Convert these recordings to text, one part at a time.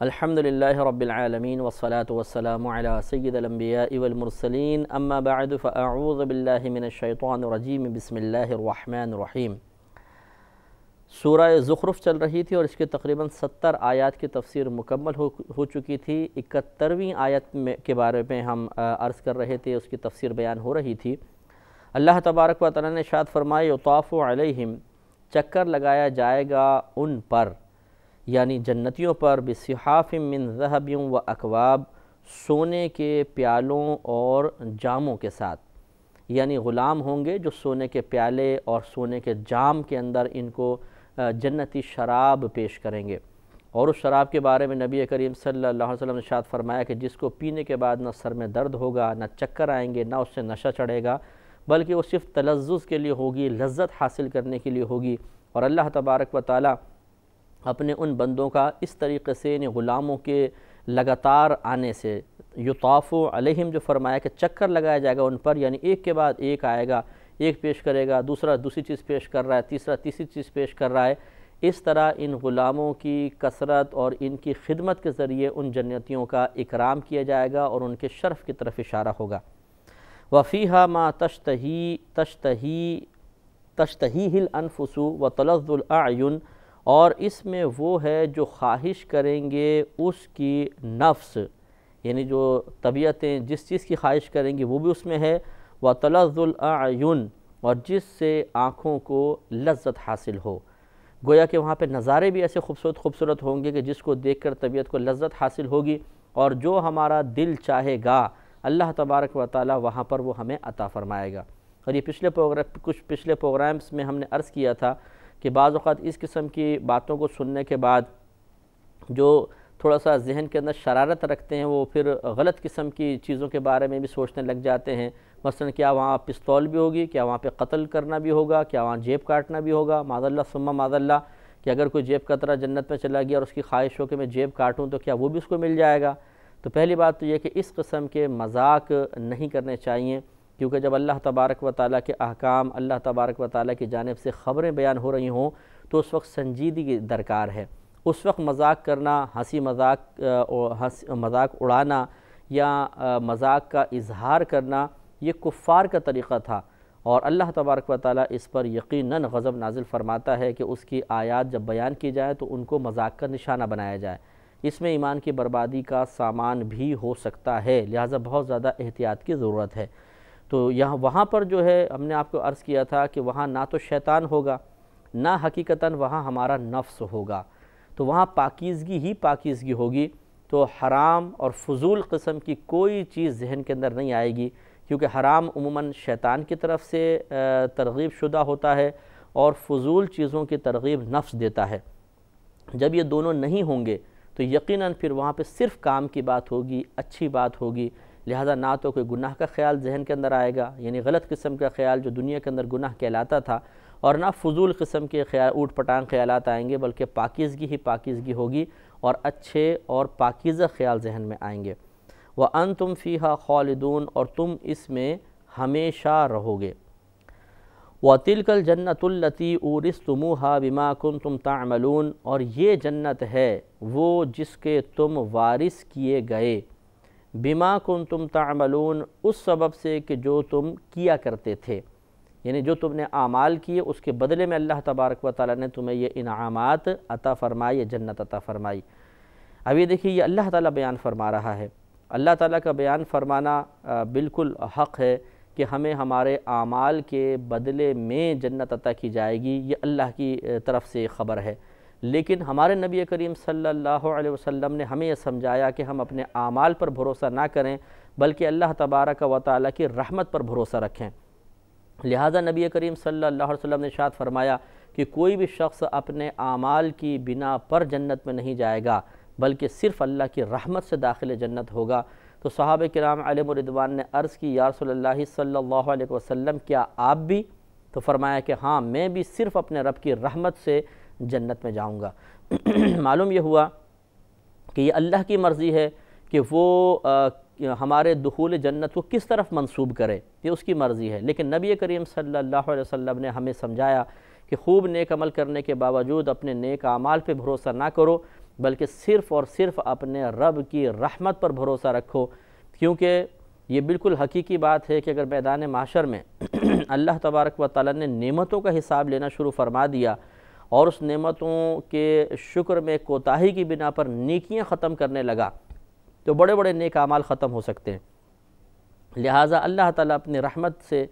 الحمدللہ رب العالمین والصلاة والسلام علی سید الانبیاء والمرسلین اما بعد فاعوذ باللہ من الشیطان الرجیم بسم اللہ الرحمن الرحیم۔ سورہ زخرف چل رہی تھی اور اس کے تقریباً 70 آیات کی تفسیر مکمل ہو چکی تھی۔ 71ویں آیت کے بارے میں ہم عرض کر رہے تھے، اس کی تفسیر بیان ہو رہی تھی۔ اللہ تبارک و تعالیٰ نے ارشاد فرمایا یطاف علیہم، چکر لگایا جائے گا ان پر، یعنی جنتیوں پر، بصحاف من ذہب و اکواب، سونے کے پیالوں اور جاموں کے ساتھ، یعنی غلام ہوں گے جو سونے کے پیالے اور سونے کے جام کے اندر ان کو جنتی شراب پیش کریں گے۔ اور اس شراب کے بارے میں نبی کریم صلی اللہ علیہ وسلم نے ارشاد فرمایا کہ جس کو پینے کے بعد نہ سر میں درد ہوگا، نہ چکر آئیں گے، نہ اس سے نشہ چڑھے گا، بلکہ وہ صرف تلذذ کے لیے ہوگی، لذت حاصل کرنے کے لیے ہوگی۔ اور اللہ تبارک و تعالیٰ اپنے ان بندوں کا اس طریقے سے، یعنی غلاموں کے لگاتار آنے سے، یطاف علیہم جو فرمایا کہ چکر لگایا جائے گا ان پر، یعنی ایک کے بعد ایک آئے گا، ایک پیش کرے گا، دوسرا دوسری چیز پیش کر رہا ہے، تیسرا تیسری چیز پیش کر رہا ہے۔ اس طرح ان غلاموں کی کثرت اور ان کی خدمت کے ذریعے ان جنتیوں کا اکرام کیا جائے گا اور ان کے شرف کی طرف اشارہ ہوگا۔ وَفِيهَا مَا تَشْتَهِيهِ الْأَنفُسُ وَتَلَذُّ الْأَعْيُنُ، اور اس میں وہ ہے جو خواہش کریں گے اس کی نفس، یعنی جو طبیعتیں جس چیز کی خواہش کریں گی وہ بھی اس میں ہے، وَتَلَذُّ الْأَعْيُنُ، اور جس سے آنکھوں کو لذت حاصل ہو۔ گویا کہ وہاں پہ نظارے بھی ایسے خوبصورت ہوں گے کہ جس کو دیکھ کر طبیعت کو لذت حاصل ہوگی، اور جو ہمارا دل چاہے گا اللہ تبارک و تعالی وہاں پر وہ ہمیں عطا فرمائے گا۔ اور یہ کچھ پچھلے پروگرامز میں ہم نے عرض کیا تھا کہ بعض اوقات اس قسم کی باتوں کو سننے کے بعد جو تھوڑا سا ذہن کے اندر شرارت رکھتے ہیں وہ پھر غلط قسم کی چیزوں کے بارے میں بھی سوچنے لگ جاتے ہیں۔ مثلا کیا وہاں پستول بھی ہوگی، کیا وہاں پہ قتل کرنا بھی ہوگا، کیا وہاں جیب کاٹنا بھی ہوگا، معاذ اللہ ثم معاذ اللہ، کہ اگر کوئی جیب کترا جنت میں چلا گیا اور اس کی خواہش ہو کہ میں جیب کاٹوں تو کیا وہ بھی اس کو مل جائے گا؟ تو پہلی بات تو یہ کہ اس قسم کے مذاق نہیں کرنے چاہیے، کیونکہ جب اللہ تبارک و تعالیٰ کے احکام، اللہ تبارک و تعالیٰ کی جانب سے خبریں بیان ہو رہی ہوں تو اس وقت سنجیدگی درکار ہے۔ اس وقت مذاق کرنا، ہنسی مذاق اڑانا یا مذاق کا اظہار کرنا یہ کفار کا طریقہ تھا، اور اللہ تبارک و تعالیٰ اس پر یقیناً غضب نازل فرماتا ہے کہ اس کی آیات جب بیان کی جائے تو ان کو مذاق کا نشانہ بنایا جائے۔ اس میں ایمان کی بربادی کا سامان بھی ہو سکتا ہے، لہٰذا بہت زیادہ احتیاط کی ضرورت ہے۔ تو وہاں پر جو ہے ہم نے آپ کو عرض کیا تھا کہ وہاں نہ تو شیطان ہوگا، نہ حقیقتاً وہاں ہمارا نفس ہوگا، تو وہاں پاکیزگی ہی پاکیزگی ہوگی۔ تو حرام اور فضول قسم کی کوئی چیز ذہن کے اندر نہیں آئے گی، کیونکہ حرام عموماً شیطان کی طرف سے ترغیب شدہ ہوتا ہے اور فضول چیزوں کی ترغیب نفس دیتا ہے۔ جب یہ دونوں نہیں ہوں گے تو یقیناً پھر وہاں پہ صرف کام کی بات ہوگی، اچھی بات ہوگی، لہذا نہ تو کوئی گناہ کا خیال ذہن کے اندر آئے گا، یعنی غلط قسم کا خیال جو دنیا کے اندر گناہ کہلاتا تھا، اور نہ فضول قسم کے خیال، اوٹ پٹانگ خیالات آئیں گے، بلکہ پاکیزگی ہی پاکیزگی ہوگی اور اچھے اور پاکیزہ خیال ذہن میں آئیں گے۔ وَأَنْتُمْ فِيهَا خَالِدُونَ، اور تم اس میں ہمیشہ رہو گے۔ وَتِلْكَ الْجَنَّةُ الَّتِي أُورِثْتُمُوهَا بِمَا كُنْتُمْ تَعْمَلُونَ، اور یہ جنت ہے وہ جس کے تم وارث کیے گئے، بِمَا كُنْتُمْ تَعْمَلُونَ، اس سبب سے کہ جو تم کیا کرتے تھے، یعنی جو تم نے اعمال کیے اس کے بدلے میں اللہ تبارک و تعالیٰ نے تمہیں یہ انعامات عطا فرمائی، یہ جنت عطا فرمائی۔ اب یہ دیکھیے یہ اللہ تعالیٰ بیان فرما رہا ہے، اللہ تعالیٰ کا بیان فرمانا بالکل حق ہے کہ ہمیں ہمارے اعمال کے بدلے میں جنت عطا کی جائے گی، یہ اللہ کی طرف سے خبر ہے۔ لیکن ہمارے نبی کریم صلی اللہ علیہ وسلم نے ہمیں یہ سمجھایا کہ ہم اپنے اعمال پر بھروسہ نہ کریں بلکہ اللہ تبارک و تعالیٰ کی رحمت پر بھروسہ رکھیں۔ لہٰذا نبی کریم صلی اللہ علیہ وسلم نے ارشاد فرمایا کہ کوئی بھی شخص اپنے اعمال کی بنا پر جنت میں نہیں جائے گا بلکہ صرف اللہ کی رحمت سے داخل جنت ہوگا۔ تو صحابہ کرام علیہم رضوان نے عرض کی یا رسول اللہ صلی اللہ علیہ وسلم کیا آپ بھی؟ تو فرمایا کہ ہاں میں بھی صرف اپنے رب کی رحمت سے جنت میں جاؤں گا۔ معلوم یہ ہوا کہ یہ اللہ کی مرضی ہے کہ وہ ہمارے دخول جنت کو کس طرف منسوب کرے، یہ اس کی مرضی ہے، لیکن نبی کریم صلی اللہ علیہ وسلم نے ہمیں سمجھایا کہ خوب نیک عمل کرنے کے باوجود اپنے نیک اعمال پہ بھروسہ نہ کرو، بلکہ صرف اور صرف اپنے رب کی رحمت پر بھروسہ رکھو، کیونکہ یہ بالکل حقیقی بات ہے کہ اگر میدان محشر میں اللہ تبارک و تعالیٰ نے نعمتوں کا حساب لینا شروع فرما دیا اور اس نعمتوں کے شکر میں کوتاہی کی بنا پر نیکیاں ختم کرنے لگا تو بڑے بڑے نیک اعمال ختم ہو سکتے ہیں۔ لہٰذا اللہ تعالیٰ اپنی رحمت سے،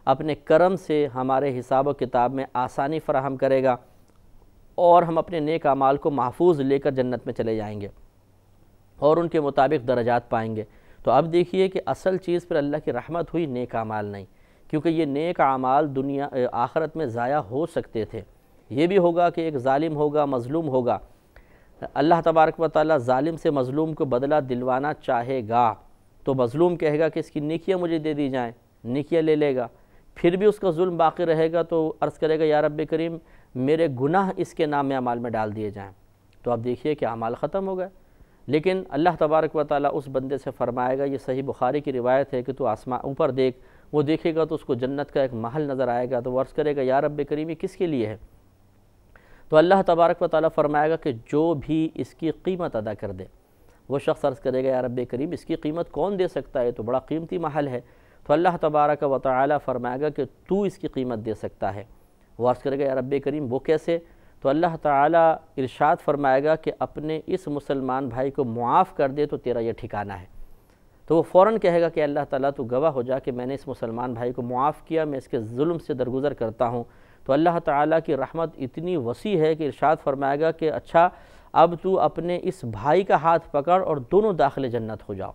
اپنے کرم سے ہمارے حساب و کتاب میں آسانی فراہم کرے گا اور ہم اپنے نیک اعمال کو محفوظ لے کر جنت میں چلے جائیں گے اور ان کے مطابق درجات پائیں گے۔ تو اب دیکھیے کہ اصل چیز پر اللہ کی رحمت ہوئی، نیک اعمال نہیں، کیونکہ یہ نیک اعمال دنیا آخرت میں ضائع ہو سکتے تھے۔ یہ بھی ہوگا کہ ایک ظالم ہوگا، مظلوم ہوگا، اللہ تبارک و تعالیٰ ظالم سے مظلوم کو بدلہ دلوانا چاہے گا تو مظلوم کہے گا کہ اس کی نیکیاں مجھے دے دی جائیں، نیکیاں لے لے گا، پھر بھی اس کا ظلم باقی رہے گا تو عرض کرے گا یا رب کریم میرے گناہ اس کے نام اعمال میں ڈال دیے جائیں۔ تو اب دیکھیے کہ اعمال ختم ہو گئے، لیکن اللہ تبارک و تعالیٰ اس بندے سے فرمائے گا، یہ صحیح بخاری کی روایت ہے کہ تو آسمان اوپر دیکھ، وہ دیکھے گا تو اس کو جنت کا ایک محل نظر آئے گا، تو وہ عرض کرے گا یا رب کریم یہ کس کے لیے ہے؟ تو اللہ تبارک و تعالیٰ فرمائے گا کہ جو بھی اس کی قیمت ادا کر دے۔ وہ شخص عرض کرے گا یا رب کریم اس کی قیمت کون دے سکتا ہے، تو بڑا قیمتی محل ہے۔ تو اللہ تبارک و تعالیٰ فرمائے گا کہ تو اس کی قیمت دے سکتا ہے۔ وہ عرض کرے گا یا رب کریم وہ کیسے؟ تو اللہ تعالیٰ ارشاد فرمائے گا کہ اپنے اس مسلمان بھائی کو معاف کر دے تو تیرا یہ ٹھکانہ ہے۔ تو وہ فوراً کہے گا کہ اللہ تعالیٰ تو گواہ ہو جا کہ میں نے اس مسلمان بھائی کو معاف کیا، میں اس کے ظلم سے درگزر کرتا ہوں۔ تو اللہ تعالیٰ کی رحمت اتنی وسیع ہے کہ ارشاد فرمائے گا کہ اچھا اب تو اپنے اس بھائی کا ہاتھ پکڑ اور دونوں داخل جنت ہو جاؤ۔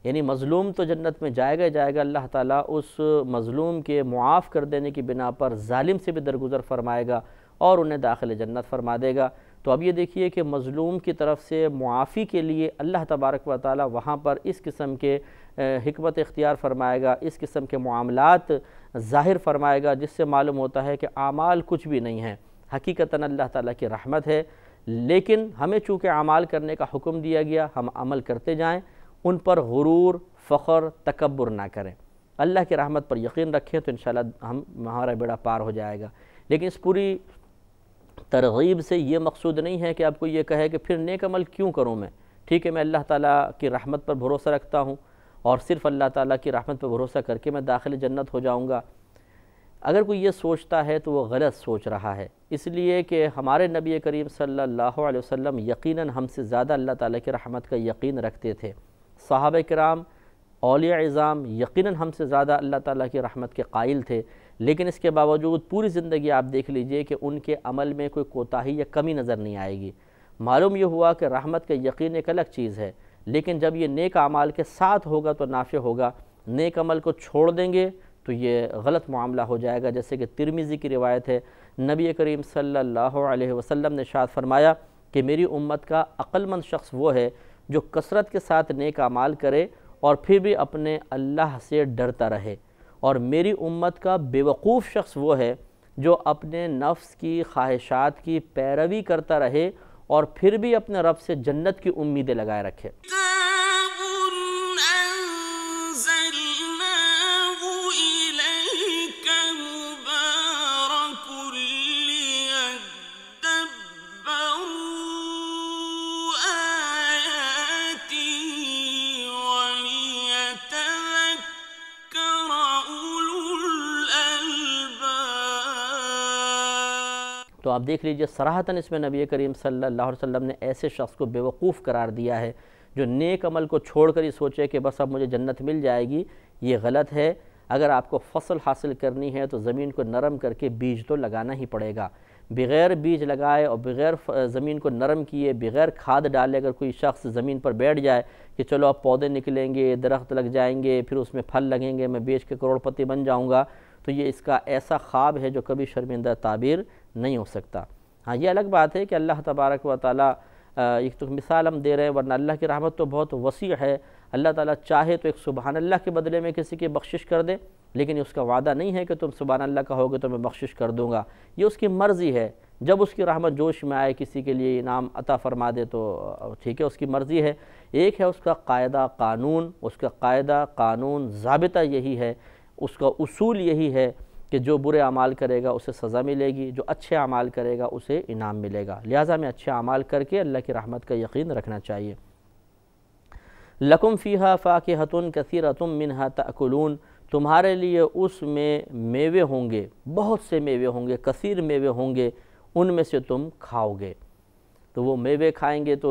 یعنی مظلوم تو جنت میں جائے گا، اللہ تعالیٰ اس مظلوم کے معاف کر دینے کی بنا پر ظالم سے بھی درگزر فرمائے گا اور انہیں داخل جنت فرما دے گا۔ تو اب یہ دیکھیے کہ مظلوم کی طرف سے معافی کے لیے اللہ تبارک و تعالیٰ وہاں پر اس قسم کے حکمت اختیار فرمائے گا، اس قسم کے معاملات ظاہر فرمائے گا، جس سے معلوم ہوتا ہے کہ اعمال کچھ بھی نہیں ہیں، حقیقتاً اللہ تعالیٰ کی رحمت ہے۔ لیکن ہمیں چونکہ اعمال کرنے کا حکم دیا گیا، ہم عمل کرتے جائیں، ان پر غرور، فخر، تکبر نہ کریں، اللہ کی رحمت پر یقین رکھیں تو انشاءاللہ ہمارا بیڑا پار ہو جائے گا۔ لیکن اس پوری ترغیب سے یہ مقصود نہیں ہے کہ آپ کو یہ کہے کہ پھر نیک عمل کیوں کروں میں، ٹھیک ہے میں اللہ تعالیٰ کی رحمت پر بھروسہ رکھتا ہوں اور صرف اللہ تعالیٰ کی رحمت پر بھروسہ کر کے میں داخل جنت ہو جاؤں گا۔ اگر کوئی یہ سوچتا ہے تو وہ غلط سوچ رہا ہے، اس لیے کہ ہمارے نبی کریم صلی اللہ علیہ وسلم یقیناً ہم سے زیادہ اللہ تعالیٰ کی رحمت کا یقین رکھتے تھے۔ صحابہ کرام، اولیاء عظام یقیناً ہم سے زیادہ اللہ تعالیٰ کی رحمت کے قائل تھے، لیکن اس کے باوجود پوری زندگی آپ دیکھ لیجئے کہ ان کے عمل میں کوئی کوتاہی یا کمی نظر نہیں آئے گی۔ معلوم یہ ہوا کہ رحمت کا یقین ایک الگ چیز ہے، لیکن جب یہ نیک اعمال کے ساتھ ہوگا تو نافع ہوگا، نیک عمل کو چھوڑ دیں گے تو یہ غلط معاملہ ہو جائے گا۔ جیسے کہ ترمذی کی روایت ہے، نبی کریم صلی اللہ علیہ وسلم نے ارشاد فرمایا کہ میری امت کا عقل مند شخص وہ ہے جو کثرت کے ساتھ نیک اعمال کرے اور پھر بھی اپنے اللہ سے ڈرتا رہے، اور میری امت کا بیوقوف شخص وہ ہے جو اپنے نفس کی خواہشات کی پیروی کرتا رہے اور پھر بھی اپنے رب سے جنت کی امیدیں لگائے رکھے۔ تو آپ دیکھ لیجئے صراحتاً اس میں نبی کریم صلی اللہ علیہ وسلم نے ایسے شخص کو بیوقوف قرار دیا ہے جو نیک عمل کو چھوڑ کر ہی سوچے کہ بس اب مجھے جنت مل جائے گی۔ یہ غلط ہے۔ اگر آپ کو فصل حاصل کرنی ہے تو زمین کو نرم کر کے بیج تو لگانا ہی پڑے گا۔ بغیر بیج لگائے اور بغیر زمین کو نرم کیے، بغیر کھاد ڈالے اگر کوئی شخص زمین پر بیٹھ جائے کہ چلو اب پودے نکلیں گے، درخت لگ جائیں گے، پھر اس میں پھل لگیں گے، میں بیچ کے کروڑ پتی بن جاؤں گا، تو یہ اس کا ایسا خواب ہے جو کبھی شرمندہ تعبیر نہیں ہو سکتا۔ ہاں یہ الگ بات ہے کہ اللہ تبارک و تعالیٰ ایک تو مثال ہم دے رہے ہیں، ورنہ اللہ کی رحمت تو بہت وسیع ہے۔ اللہ تعالیٰ چاہے تو ایک سبحان اللہ کے بدلے میں کسی کی بخشش کر دے، لیکن اس کا وعدہ نہیں ہے کہ تم سبحان اللہ کہو گے تو میں بخشش کر دوں گا۔ یہ اس کی مرضی ہے، جب اس کی رحمت جوش میں آئے کسی کے لیے انعام عطا فرما دے تو ٹھیک ہے، اس کی مرضی ہے۔ ایک ہے اس کا قاعدہ قانون، اس کا قاعدہ قانون ضابطہ یہی ہے، اس کا اصول یہی ہے کہ جو برے اعمال کرے گا اسے سزا ملے گی، جو اچھے اعمال کرے گا اسے انعام ملے گا، لہٰذا ہمیں اچھے اعمال کر کے اللہ کی رحمت کا یقین رکھنا چاہیے۔ لَكُمْ فِيهَا فَاكِهَةٌ كَثِيرَةٌ مِّنْهَا تَأْكُلُونَ، تمہارے لیے اس میں میوے ہوں گے، بہت سے میوے ہوں گے، کثیر میوے ہوں گے، ان میں سے تم کھاؤ گے۔ تو وہ میوے کھائیں گے تو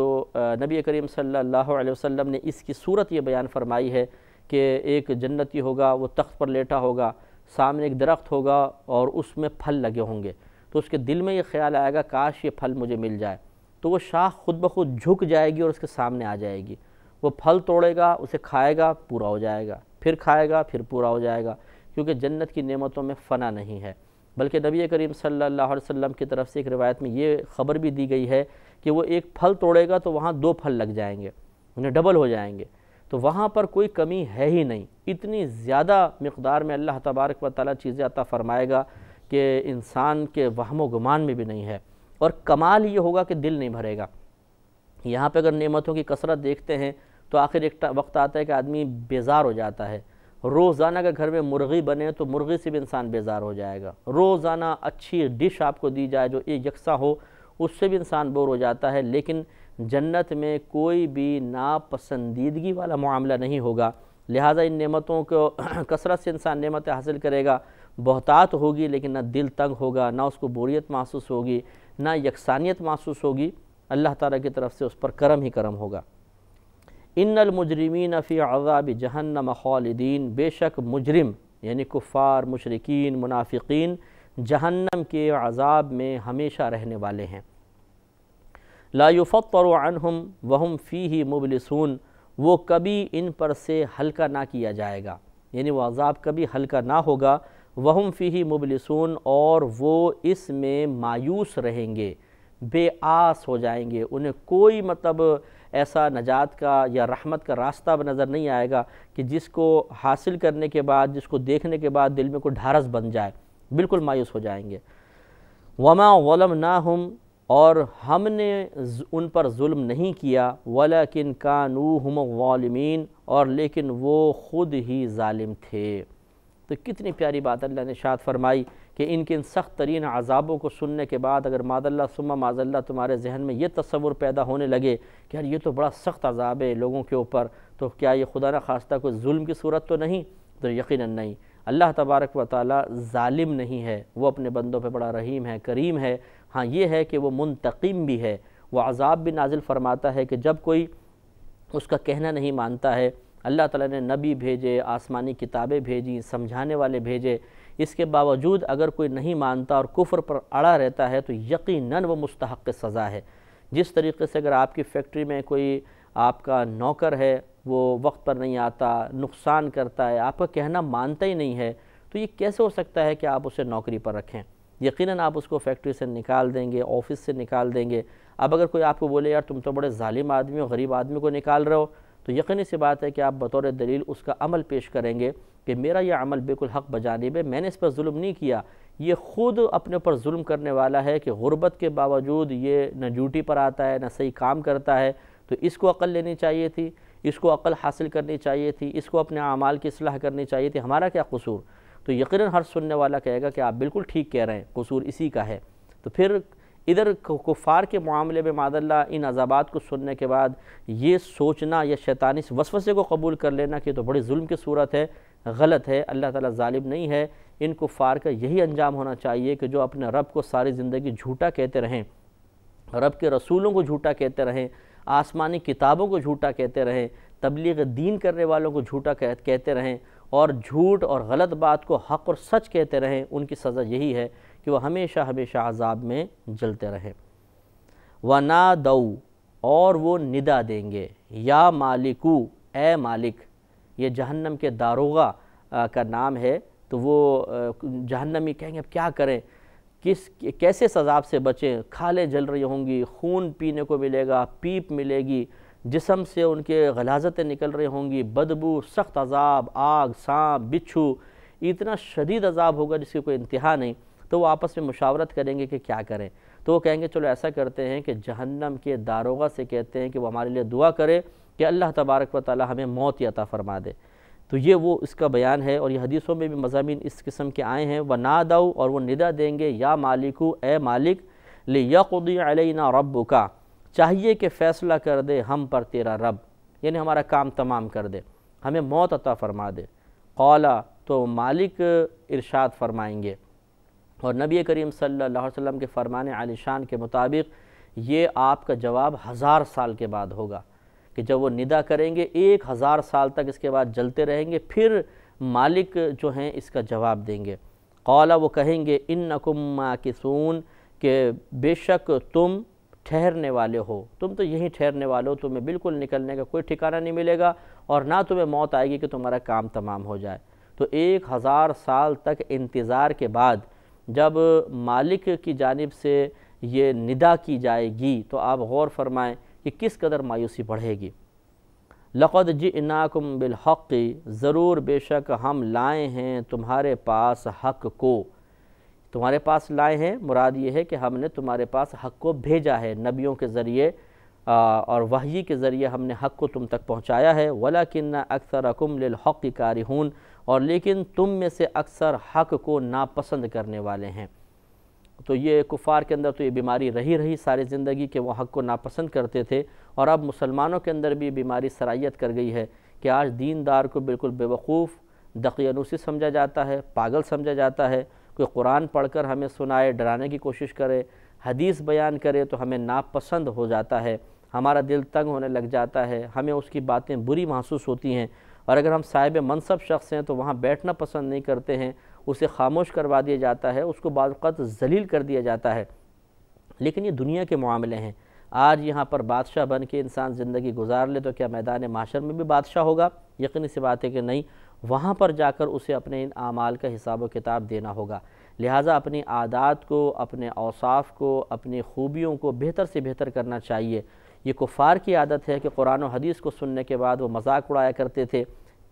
نبی کریم صلی اللہ علیہ وسلم نے اس کی صورت یہ بیان فرمائی ہے کہ ایک جنتی ہوگا، وہ تخت پر لیٹا ہوگا، سامنے ایک درخت ہوگا اور اس میں پھل لگے ہوں گے، تو اس کے دل میں یہ خیال آئے گا کاش یہ پھل مجھے مل جائے، تو وہ شاخ خود بخود جھک جائے گی اور اس کے سامنے آ جائے گی، وہ پھل توڑے گا، اسے کھائے گا، پورا ہو جائے گا، پھر کھائے گا، پھر پورا ہو جائے گا، کیونکہ جنت کی نعمتوں میں فنا نہیں ہے۔ بلکہ نبی کریم صلی اللہ علیہ وسلم کی طرف سے ایک روایت میں یہ خبر بھی دی گئی ہے کہ وہ ایک پھل توڑے گا تو وہاں 2 پھل لگ جائیں گے، انہیں ڈبل ہو جائیں گے، تو وہاں پر کوئی کمی ہے ہی نہیں، اتنی زیادہ مقدار میں اللہ تبارک و تعالیٰ چیزیں عطا فرمائے گا کہ انسان کے وہم و گمان میں بھی نہیں ہے، اور کمال یہ ہوگا کہ دل نہیں بھرے گا۔ یہاں پہ اگر نعمتوں کی کثرت دیکھتے ہیں تو آخر ایک وقت آتا ہے کہ آدمی بیزار ہو جاتا ہے، روزانہ اگر گھر میں مرغی بنے تو مرغی سے بھی انسان بیزار ہو جائے گا، روزانہ اچھی ڈش آپ کو دی جائے جو ایک یکساں ہو اس سے بھی انسان بور ہو جاتا ہے، لیکن جنت میں کوئی بھی ناپسندیدگی والا معاملہ نہیں ہوگا، لہٰذا ان نعمتوں کو کثرت سے انسان نعمتیں حاصل کرے گا، بہتات ہوگی لیکن نہ دل تنگ ہوگا، نہ اس کو بوریت محسوس ہوگی، نہ یکسانیت محسوس ہوگی، اللہ تعالیٰ کی طرف سے اس پر کرم ہی کرم ہوگا۔ ان المجرمین فی عذاب جہنم خالدین، بے شک مجرم یعنی کفار، مشرکین، منافقین جہنم کے عذاب میں ہمیشہ رہنے والے ہیں۔ لا یفطر عنہم وہم فیہ مبلسون، وہ کبھی ان پر سے ہلکا نہ کیا جائے گا، یعنی وہ عذاب کبھی ہلکا نہ ہوگا، وہم فیہ مبلسون، اور وہ اس میں مایوس رہیں گے، بے آس ہو جائیں گے، انہیں کوئی ایسا نجات کا یا رحمت کا راستہ نظر نہیں آئے گا کہ جس کو حاصل کرنے کے بعد، جس کو دیکھنے کے بعد دل میں کوئی ڈھارس بن جائے، بالکل مایوس ہو جائیں گے۔ وما ظلمناہم، اور ہم نے ان پر ظلم نہیں کیا، ولیکن کانوا ھم الظالمین، اور لیکن وہ خود ہی ظالم تھے۔ تو کتنی پیاری بات اللہ نے ارشاد فرمائی کہ ان کے ان سخت ترین عذابوں کو سننے کے بعد اگر معاذ اللہ ثم معاذ اللہ تمہارے ذہن میں یہ تصور پیدا ہونے لگے کہ یار یہ تو بڑا سخت عذاب ہے لوگوں کے اوپر، تو کیا یہ خدا نہ خواستہ کوئی ظلم کی صورت تو نہیں؟ تو یقیناً نہیں، اللہ تبارک و تعالیٰ ظالم نہیں ہے، وہ اپنے بندوں پہ بڑا رحیم ہے، کریم ہے۔ ہاں یہ ہے کہ وہ منتقم بھی ہے، وہ عذاب بھی نازل فرماتا ہے کہ جب کوئی اس کا کہنا نہیں مانتا ہے، اللہ تعالیٰ نے نبی بھیجے، آسمانی کتابیں بھیجی، سمجھانے والے بھیجے، اس کے باوجود اگر کوئی نہیں مانتا اور کفر پر اڑا رہتا ہے تو یقیناً وہ مستحق سزا ہے۔ جس طریقے سے اگر آپ کی فیکٹری میں کوئی آپ کا نوکر ہے، وہ وقت پر نہیں آتا، نقصان کرتا ہے، آپ کا کہنا مانتا ہی نہیں ہے، تو یہ کیسے ہو سکتا ہے کہ آپ اسے نوکری پر رکھیں؟ یقیناً آپ اس کو فیکٹری سے نکال دیں گے، آفس سے نکال دیں گے۔ اب اگر کوئی آپ کو بولے یار تم تو بڑے ظالم آدمی ہو، غریب آدمی کو نکال رہے ہو، تو یقینی سی بات ہے کہ آپ بطور دلیل اس کا عمل پیش کریں گے کہ میرا یہ عمل بالکل حق بجانب ہے، میں نے اس پر ظلم نہیں کیا، یہ خود اپنے پر ظلم کرنے والا ہے کہ غربت کے باوجود یہ نہ ڈیوٹی پر آتا ہے، نہ صحیح کام کرتا ہے، تو اس کو عقل لینی چاہیے تھی، اس کو عقل حاصل کرنی چاہیے تھی، اس کو اپنے اعمال کی اصلاح کرنی چاہیے تھی، ہمارا کیا قصور؟ تو یقیناً ہر سننے والا کہے گا کہ آپ بالکل ٹھیک کہہ رہے ہیں، قصور اسی کا ہے۔ تو پھر ادھر کفار کے معاملے میں معاذ اللہ ان عذابات کو سننے کے بعد یہ سوچنا یا شیطانی وسوسے کو قبول کر لینا کہ تو بڑی ظلم کی صورت ہے، غلط ہے، اللہ تعالیٰ ظالم نہیں ہے۔ ان کفار کا یہی انجام ہونا چاہیے کہ جو اپنے رب کو ساری زندگی جھوٹا کہتے رہیں، رب کے رسولوں کو جھوٹا کہتے رہیں، آسمانی کتابوں کو جھوٹا کہتے رہیں، تبلیغ دین کرنے والوں کو جھوٹا کہتے رہیں، اور جھوٹ اور غلط بات کو حق اور سچ کہتے رہیں، ان کی سزا یہی ہے کہ وہ ہمیشہ ہمیشہ عذاب میں جلتے رہیں۔ وَنَادَوْا، اور وہ ندا دیں گے، یا مالکو، اے مالک، یہ جہنم کے داروغہ کا نام ہے، تو وہ جہنمی کہیں گے اب کیا کریں، کیسے اس عذاب سے بچیں؟ کھالیں جل رہی ہوں گی، خون پینے کو ملے گا، پیپ ملے گی، جسم سے ان کے غلاظتیں نکل رہی ہوں گی، بدبو، سخت عذاب، آگ، سانپ، بچھو، اتنا شدید عذاب ہوگا جس کی کوئی انتہا نہیں۔ تو وہ آپس میں مشاورت کریں گے کہ کیا کریں، تو وہ کہیں گے چلو ایسا کرتے ہیں کہ جہنم کے داروغہ سے کہتے ہیں کہ وہ ہمارے لیے دعا کرے کہ اللہ تبارک و تعالی ہمیں موت عطا فرما دے۔ تو یہ وہ اس کا بیان ہے، اور یہ حدیثوں میں بھی مضامین اس قسم کے آئے ہیں۔ وَنَادَوْا، اور وہ ندا دیں گے، یا مالکو، اے مالک، لِيَقْضِي عَلَيْنَا رَبُّكَ، چاہیے کہ فیصلہ کر دے ہم پر تیرا رب، یعنی ہمارا کام تمام کر دے، ہمیں موت عطا فرما دے۔ قَالَ، تو مالک ارشاد فرمائیں گے، اور نبی کریم صلی اللہ علیہ وسلم کے فرمان عالی شان کے مطابق یہ آپ کا جواب 1000 سال کے بعد ہوگا، کہ جب وہ ندا کریں گے 1000 سال تک اس کے بعد جلتے رہیں گے، پھر مالک جو ہیں اس کا جواب دیں گے۔ قال، وہ کہیں گے، انکم ماکثون، کہ بے شک تم ٹھہرنے والے ہو، تم تو یہیں ٹھہرنے والے ہو، تمہیں بالکل نکلنے کا کوئی ٹھکانہ نہیں ملے گا، اور نہ تمہیں موت آئے گی کہ تمہارا کام تمام ہو جائے۔ تو 1000 سال تک انتظار کے بعد جب مالک کی جانب سے یہ ندا کی جائے گی تو آپ غور فرمائیں کہ کس قدر مایوسی بڑھے گی۔ لَقَدْ جِئْنَاكُمْ بِالْحَقِّ، ضرور بے شک ہم لائے ہیں تمہارے پاس حق کو، تمہارے پاس لائے ہیں، مراد یہ ہے کہ ہم نے تمہارے پاس حق کو بھیجا ہے، نبیوں کے ذریعے اور وحی کے ذریعے ہم نے حق کو تم تک پہنچایا ہے۔ وَلَكِنَّ أَكْثَرَكُمْ لِلْحَقِّ كَارِهُونَ، اور لیکن تم میں سے اکثر حق کو ناپسند کرنے والے ہیں۔ تو یہ کفار کے اندر تو یہ بیماری رہی ساری زندگی کہ وہ حق کو ناپسند کرتے تھے، اور اب مسلمانوں کے اندر بھی بیماری سرایت کر گئی ہے کہ آج دیندار کو بالکل بے وقوف، دقیانوسی سمجھا جاتا ہے، پاگل سمجھا جاتا ہے۔ کوئی قرآن پڑھ کر ہمیں سنائے، ڈرانے کی کوشش کرے، حدیث بیان کرے تو ہمیں ناپسند ہو جاتا ہے، ہمارا دل تنگ ہونے لگ جاتا ہے، ہمیں اس کی باتیں بری محسوس ہوتی ہیں، اور اگر ہم صاحب منصب شخص ہیں تو وہاں بیٹھنا پسند نہیں کرتے ہیں، اسے خاموش کروا دیا جاتا ہے، اس کو بعض اوقات ذلیل کر دیا جاتا ہے۔ لیکن یہ دنیا کے معاملے ہیں، آج یہاں پر بادشاہ بن کے انسان زندگی گزار لے تو کیا میدان معاشر میں بھی بادشاہ ہوگا؟ یقینی سی بات ہے کہ نہیں، وہاں پر جا کر اسے اپنے ان اعمال کا حساب و کتاب دینا ہوگا۔ لہٰذا اپنی عادات کو، اپنے اوصاف کو، اپنی خوبیوں کو بہتر سے بہتر کرنا چاہیے۔ یہ کفار کی عادت ہے کہ قرآن و حدیث کو سننے کے بعد وہ مذاق اڑایا کرتے تھے،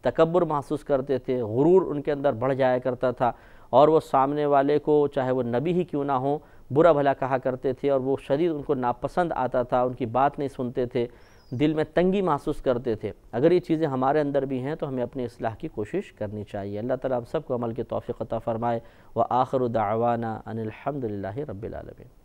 تکبر محسوس کرتے تھے، غرور ان کے اندر بڑھ جایا کرتا تھا، اور وہ سامنے والے کو چاہے وہ نبی ہی کیوں نہ ہو برا بھلا کہا کرتے تھے، اور وہ شدید ان کو ناپسند آتا تھا، ان کی بات نہیں سنتے تھے، دل میں تنگی محسوس کرتے تھے۔ اگر یہ چیزیں ہمارے اندر بھی ہیں تو ہمیں اپنی اصلاح کی کوشش کرنی چاہیے۔ اللہ تعالیٰ ہم سب کو عمل کی توفیق عطا فرمائے۔ وآخر دعوانا ان الحمد للہ رب العالمین۔